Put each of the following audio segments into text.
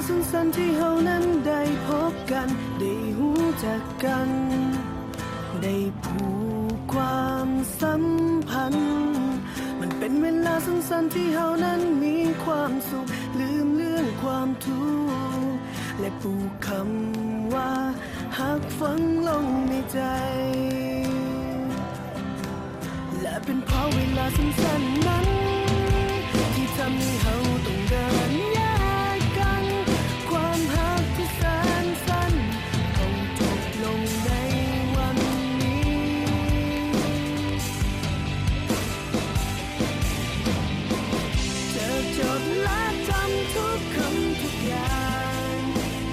สั้นๆที่เฮานั้นได้พบกันได้รู้จักกันได้ผูกความสัมพันธ์มันเป็นเวลาสั้นๆที่เฮานั้นมีความสุขลืมเรื่องความทุกข์และปลูกคำว่าหักฝังลงในใจและเป็นเพราะเวลาสั้นๆนั้นที่ทำให้เฮาต้องเดินแยกกันความหักที่แสนสั้นต้องจบลงในวันนี้เจอจดและจำทุกคำทุกอย่าง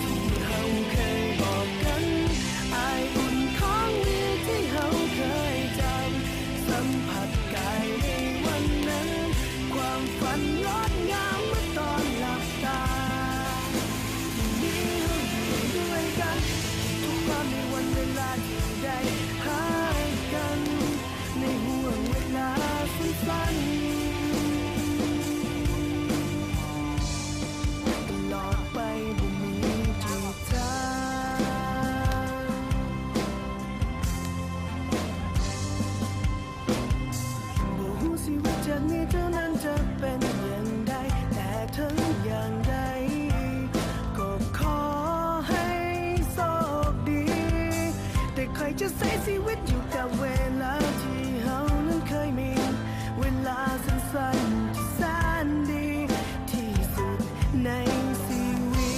ที่เฮาเคยบอกกันอายอุ่นของมือที่เฮาเคยจำสัมผัสกายในวันนั้นความฝันงดงามเมื่อตอนหลับตาที่มีเฮาอยู่ด้วยกันทุกความในวันเวลาที่ได้หายกันในห่วงเวลาสั้นๆตลอดไปบ่มีจุดจางบ่ฮู้ชีวิตจากนี้เท่านั้นจะเป็นอย่างใดแต่ทั้งอย่างใดก็ขอให้โชคดีแต่ใครจะใช้ชีวิตอยู่กับเวลาที่เฮานั้นเคยมีเวลาสั้นๆที่แสนดีที่สุดในชีวิต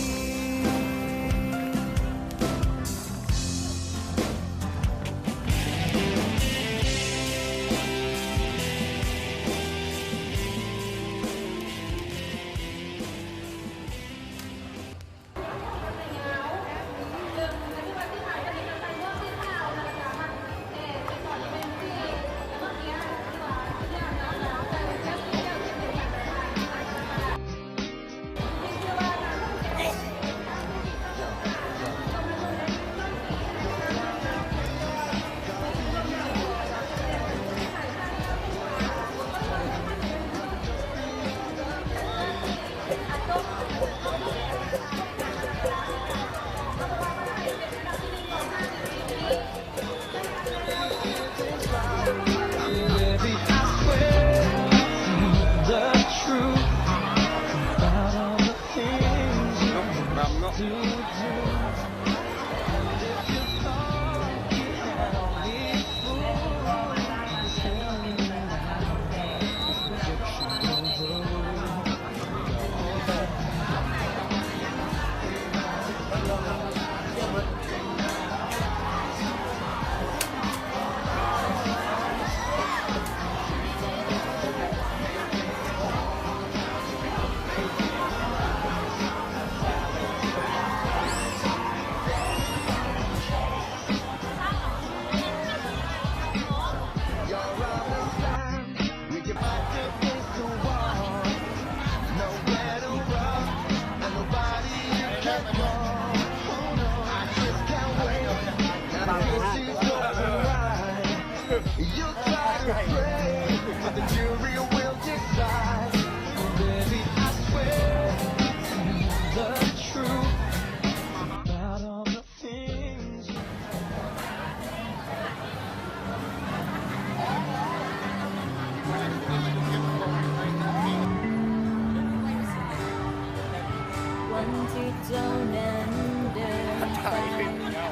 วันที่เจ้านั้นเดินไป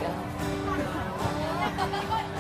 กับ